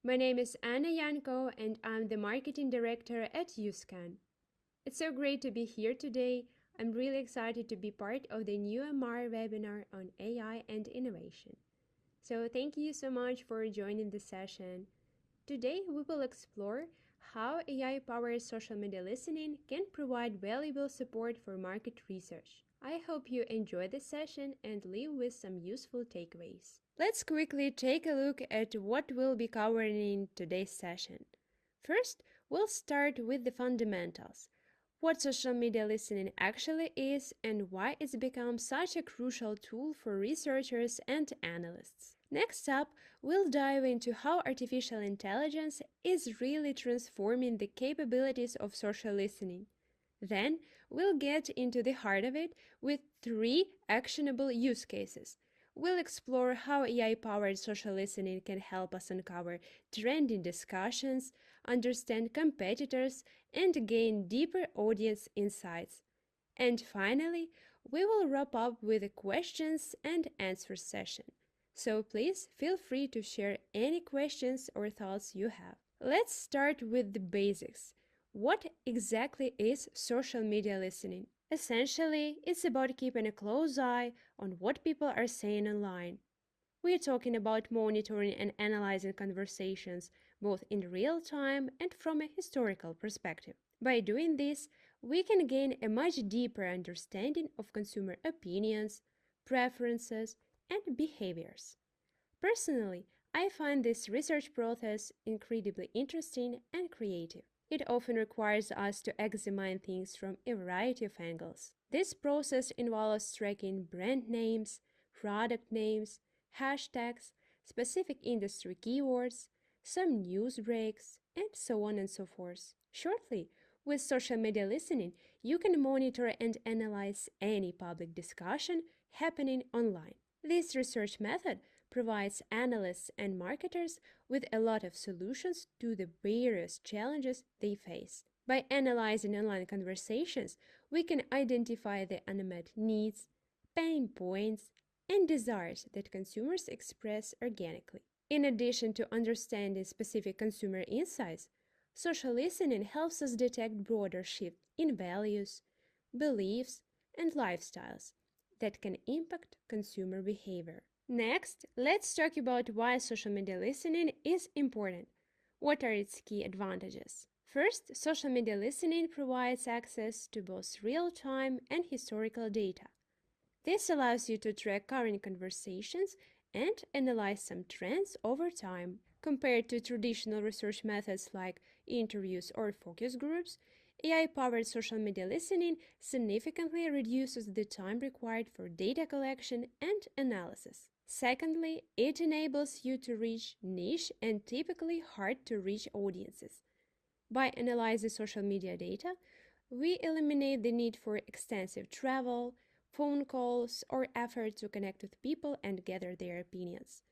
My name is Anna Yanko, and I'm the Marketing Director at YouScan. It's so great to be here today. I'm really excited to be part of the new MR webinar on AI and innovation. So thank you so much for joining the session. Today we will explore how AI-powered social media listening can provide valuable support for market research. I hope you enjoy the session and leave with some useful takeaways. Let's quickly take a look at what we'll be covering in today's session. First, we'll start with the fundamentals. What social media listening actually is and why it's become such a crucial tool for researchers and analysts. Next up, we'll dive into how artificial intelligence is really transforming the capabilities of social listening. Then, we'll get into the heart of it with 3 actionable use cases. We'll explore how AI-powered social listening can help us uncover trending discussions, understand competitors, and gain deeper audience insights. And finally, we will wrap up with a questions and answers session. So please feel free to share any questions or thoughts you have. Let's start with the basics. What exactly is social media listening? Essentially, it's about keeping a close eye on what people are saying online. We're talking about monitoring and analyzing conversations, both in real time and from a historical perspective. By doing this, we can gain a much deeper understanding of consumer opinions, preferences, and behaviors. Personally, I find this research process incredibly interesting and creative. It often requires us to examine things from a variety of angles. This process involves tracking brand names, product names, hashtags, specific industry keywords, some news breaks, and so on and so forth. Shortly, with social media listening, you can monitor and analyze any public discussion happening online. This research method provides analysts and marketers with a lot of solutions to the various challenges they face. By analyzing online conversations, we can identify the unmet needs, pain points, and desires that consumers express organically. In addition to understanding specific consumer insights, social listening helps us detect broader shifts in values, beliefs, and lifestyles that can impact consumer behavior. Next, let's talk about why social media listening is important. What are its key advantages? First, social media listening provides access to both real-time and historical data. This allows you to track current conversations and analyze some trends over time. Compared to traditional research methods like interviews or focus groups, AI-powered social media listening significantly reduces the time required for data collection and analysis. Secondly, it enables you to reach niche and typically hard-to-reach audiences. By analyzing social media data, we eliminate the need for extensive travel, phone calls, or effort to connect with people and gather their opinions.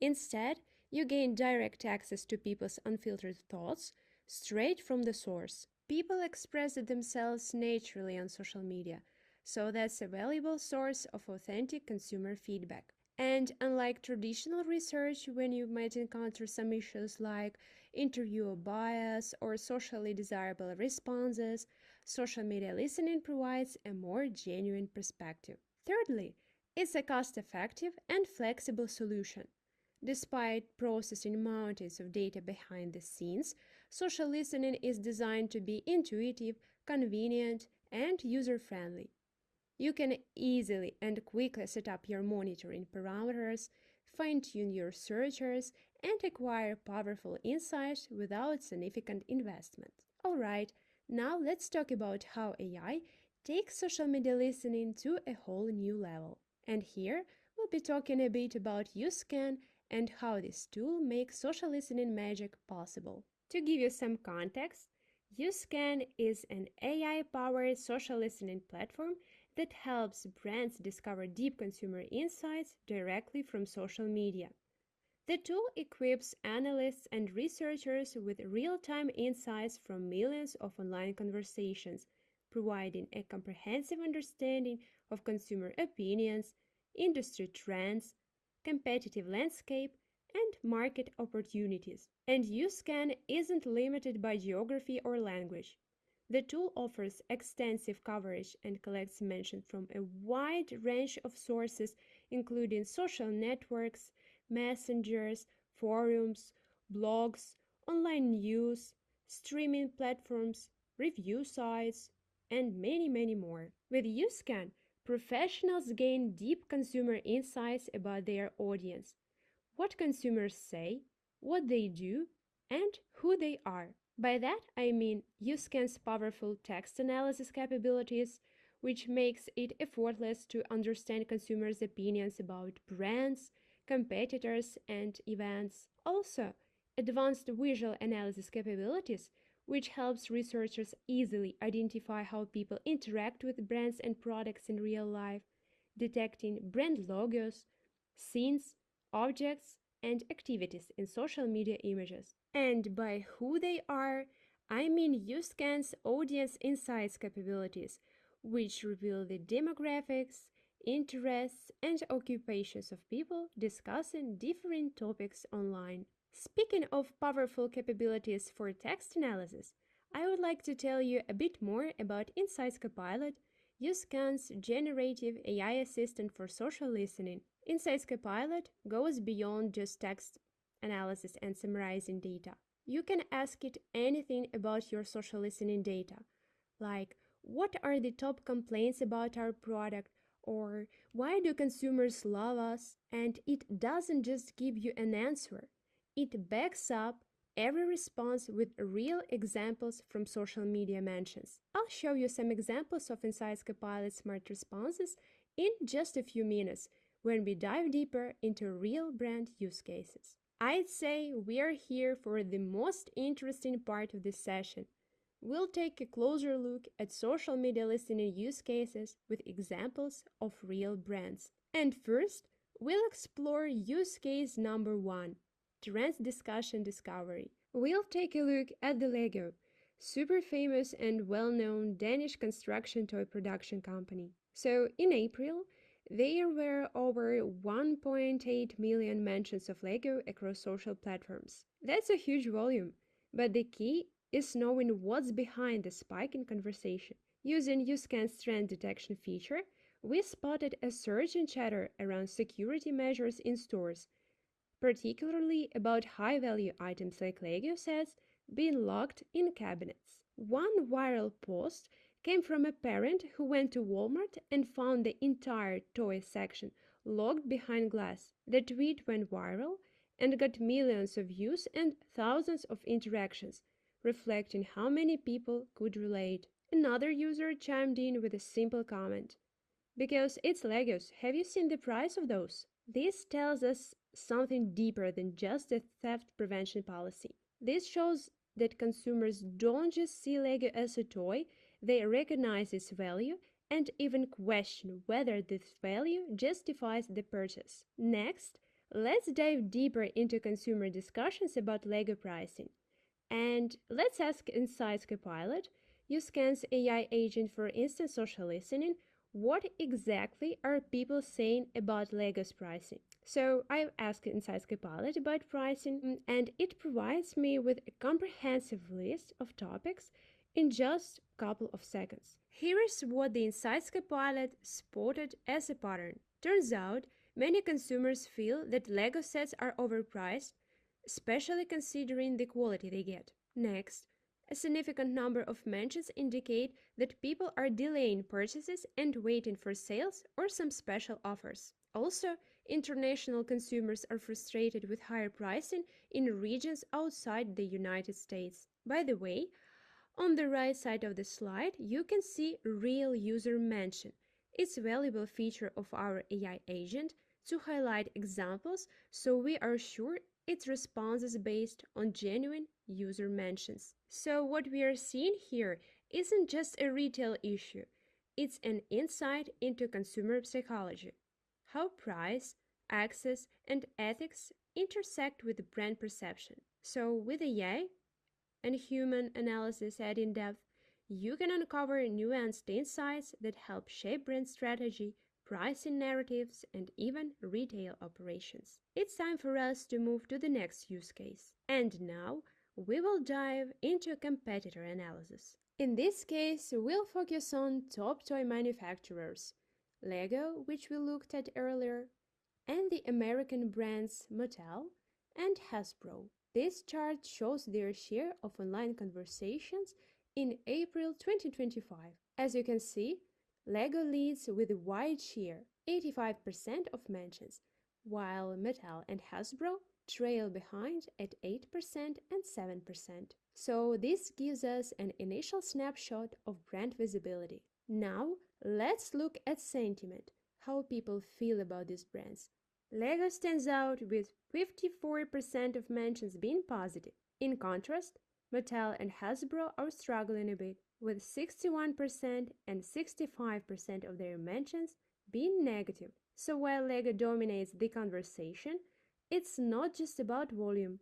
Instead, you gain direct access to people's unfiltered thoughts straight from the source. People express themselves naturally on social media, so that's a valuable source of authentic consumer feedback. And unlike traditional research, when you might encounter some issues like interviewer bias or socially desirable responses, social media listening provides a more genuine perspective. Thirdly, it's a cost-effective and flexible solution. Despite processing mountains of data behind the scenes, social listening is designed to be intuitive, convenient, and user-friendly. You can easily and quickly set up your monitoring parameters, fine-tune your searchers, and acquire powerful insights without significant investment. Alright, now let's talk about how AI takes social media listening to a whole new level. And here, we'll be talking a bit about YouScan and how this tool makes social listening magic possible. To give you some context, YouScan is an AI-powered social listening platform that helps brands discover deep consumer insights directly from social media. The tool equips analysts and researchers with real-time insights from millions of online conversations, providing a comprehensive understanding of consumer opinions, industry trends, competitive landscape, and market opportunities. And YouScan isn't limited by geography or language. The tool offers extensive coverage and collects mentions from a wide range of sources, including social networks, messengers, forums, blogs, online news, streaming platforms, review sites, and many, many more. With YouScan, professionals gain deep consumer insights about their audience, what consumers say, what they do, and who they are. By that, I mean YouScan's powerful text analysis capabilities, which makes it effortless to understand consumers' opinions about brands, competitors, and events. Also, advanced visual analysis capabilities, which helps researchers easily identify how people interact with brands and products in real life, detecting brand logos, scenes, objects, and activities in social media images. And by who they are, I mean YouScan's audience insights capabilities, which reveal the demographics, interests, and occupations of people discussing different topics online. Speaking of powerful capabilities for text analysis, I would like to tell you a bit more about Insights Copilot, YouScan's generative AI assistant for social listening. Insights Copilot goes beyond just text analysis and summarizing data. You can ask it anything about your social listening data, like what are the top complaints about our product, or why do consumers love us? And it doesn't just give you an answer, it backs up every response with real examples from social media mentions. I'll show you some examples of Insights Copilot smart responses in just a few minutes when we dive deeper into real brand use cases. I'd say we are here for the most interesting part of this session. We'll take a closer look at social media listening use cases with examples of real brands. And first, we'll explore use case number 1, trends discussion discovery. We'll take a look at the Lego, super famous and well-known Danish construction toy production company. So, in April, there were over 1.8 million mentions of Lego across social platforms. That's a huge volume, but the key is knowing what's behind the spike in conversation. Using YouScan's trend detection feature, we spotted a surge in chatter around security measures in stores, particularly about high-value items like Lego sets being locked in cabinets. One viral post came from a parent who went to Walmart and found the entire toy section locked behind glass. The tweet went viral and got millions of views and thousands of interactions, reflecting how many people could relate. Another user chimed in with a simple comment: because it's Legos, have you seen the price of those? This tells us something deeper than just a theft prevention policy. This shows that consumers don't just see Lego as a toy, they recognize its value and even question whether this value justifies the purchase. Next, let's dive deeper into consumer discussions about Lego pricing. And let's ask Insights Copilot, YouScan's AI agent for instant social listening, what exactly are people saying about Lego's pricing? So I've asked Insights Copilot about pricing, and it provides me with a comprehensive list of topics in just a couple of seconds. Here is what the Insights Copilot spotted as a pattern. Turns out, many consumers feel that Lego sets are overpriced, especially considering the quality they get. Next, a significant number of mentions indicate that people are delaying purchases and waiting for sales or some special offers. Also, international consumers are frustrated with higher pricing in regions outside the United States. By the way, on the right side of the slide, you can see Real User Mention. It's a valuable feature of our AI agent to highlight examples so we are sure its response is based on genuine user mentions. So what we are seeing here isn't just a retail issue, it's an insight into consumer psychology, how price, access, and ethics intersect with brand perception. So with AI and human analysis at in depth, you can uncover nuanced insights that help shape brand strategy, pricing narratives, and even retail operations. It's time for us to move to the next use case. And now, we will dive into competitor analysis. In this case, we'll focus on top toy manufacturers, Lego, which we looked at earlier, and the American brands Mattel and Hasbro. This chart shows their share of online conversations in April 2025. As you can see, Lego leads with a wide share, 85% of mentions, while Mattel and Hasbro trail behind at 8% and 7%. So this gives us an initial snapshot of brand visibility. Now, let's look at sentiment, how people feel about these brands. Lego stands out with 54% of mentions being positive. In contrast, Mattel and Hasbro are struggling a bit, with 61% and 65% of their mentions being negative. So while Lego dominates the conversation, it's not just about volume.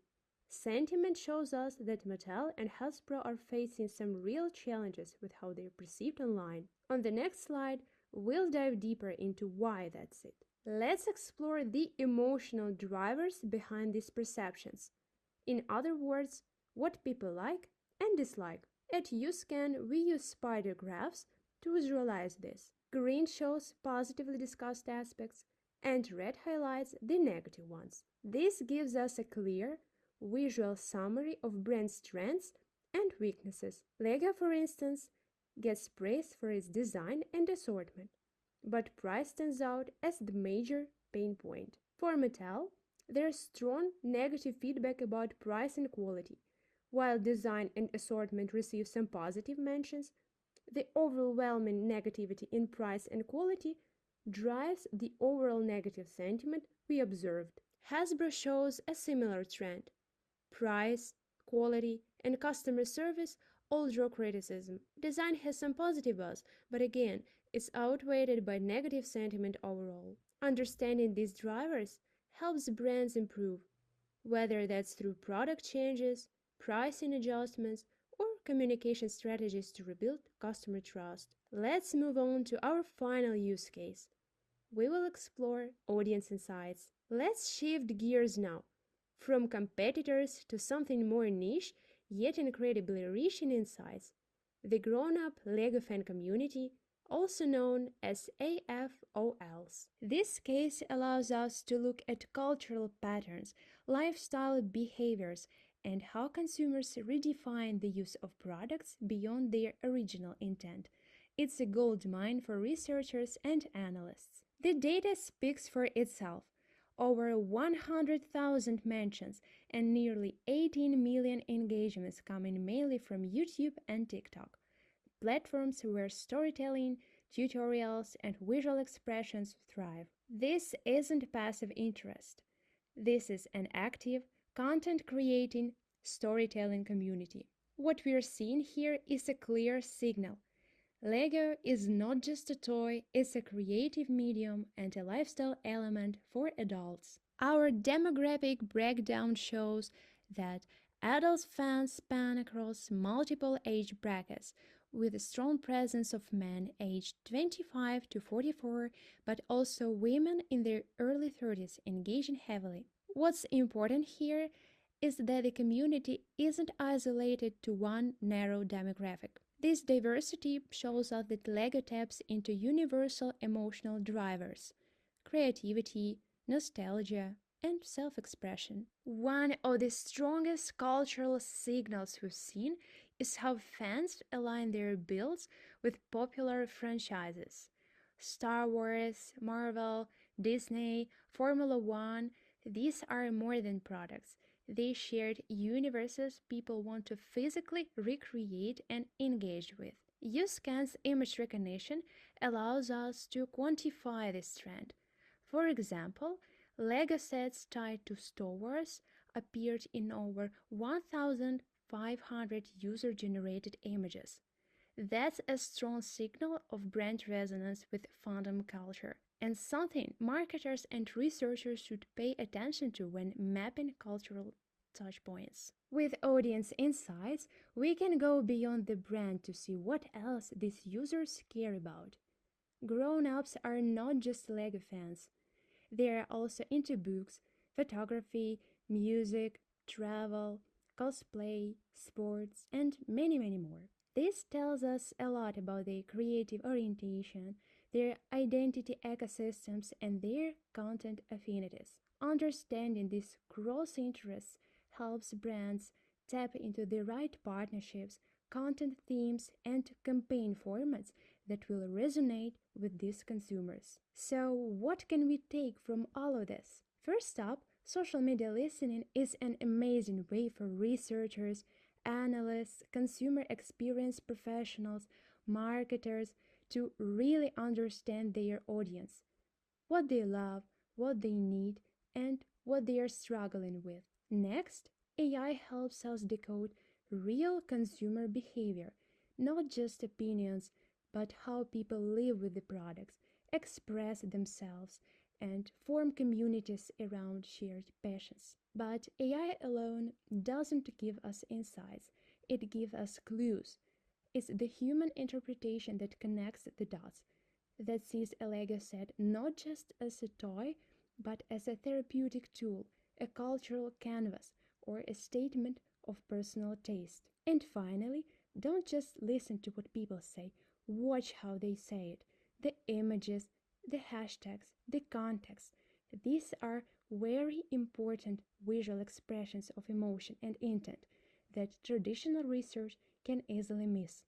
Sentiment shows us that Mattel and Hasbro are facing some real challenges with how they're perceived online. On the next slide, we'll dive deeper into why that's it. Let's explore the emotional drivers behind these perceptions. In other words, what people like and dislike. At YouScan, we use spider graphs to visualize this. Green shows positively discussed aspects, and red highlights the negative ones. This gives us a clear, visual summary of brand strengths and weaknesses. Lego, for instance, gets praised for its design and assortment, but price stands out as the major pain point. For Mattel, there's strong negative feedback about price and quality. While design and assortment receive some positive mentions, the overwhelming negativity in price and quality drives the overall negative sentiment we observed. Hasbro shows a similar trend. Price, quality, and customer service all draw criticism. Design has some positive buzz, but again, it's outweighed by negative sentiment overall. Understanding these drivers helps brands improve, whether that's through product changes, pricing adjustments, or communication strategies to rebuild customer trust. Let's move on to our final use case. We will explore audience insights. Let's shift gears now, from competitors to something more niche, yet incredibly rich in insights. The grown-up Lego fan community, also known as AFOLs. This case allows us to look at cultural patterns, lifestyle behaviors, and how consumers redefine the use of products beyond their original intent. It's a goldmine for researchers and analysts. The data speaks for itself. Over 100,000 mentions and nearly 18 million engagements coming mainly from YouTube and TikTok, platforms where storytelling, tutorials, and visual expressions thrive. This isn't passive interest. This is an active, content-creating, storytelling community. What we're seeing here is a clear signal. Lego is not just a toy, it's a creative medium and a lifestyle element for adults. Our demographic breakdown shows that adult fans span across multiple age brackets, with a strong presence of men aged 25 to 44, but also women in their early 30s engaging heavily. What's important here is that the community isn't isolated to one narrow demographic. This diversity shows us that Lego taps into universal emotional drivers: creativity, nostalgia, and self-expression. One of the strongest cultural signals we've seen is how fans align their builds with popular franchises. Star Wars, Marvel, Disney, Formula One, these are more than products. They shared universes people want to physically recreate and engage with. YouScan's image recognition allows us to quantify this trend. For example, Lego sets tied to Star Wars appeared in over 1,500 user-generated images. That's a strong signal of brand resonance with fandom culture, and something marketers and researchers should pay attention to when mapping cultural touchpoints. With audience insights, we can go beyond the brand to see what else these users care about. Grown ups are not just Lego fans, they are also into books, photography, music, travel, cosplay, sports, and many, many more. This tells us a lot about their creative orientation, their identity ecosystems, and their content affinities. Understanding these cross interests helps brands tap into the right partnerships, content themes, and campaign formats that will resonate with these consumers. So, what can we take from all of this? First up, social media listening is an amazing way for researchers, analysts, consumer experience professionals, marketers to really understand their audience, what they love, what they need, and what they are struggling with. Next, AI helps us decode real consumer behavior, not just opinions, but how people live with the products, express themselves, and form communities around shared passions. But AI alone doesn't give us insights, it gives us clues. It's the human interpretation that connects the dots, that sees a Lego set not just as a toy, but as a therapeutic tool, a cultural canvas, or a statement of personal taste. And finally, don't just listen to what people say, watch how they say it. The images, the hashtags, the context. These are very important visual expressions of emotion and intent that traditional research can easily miss.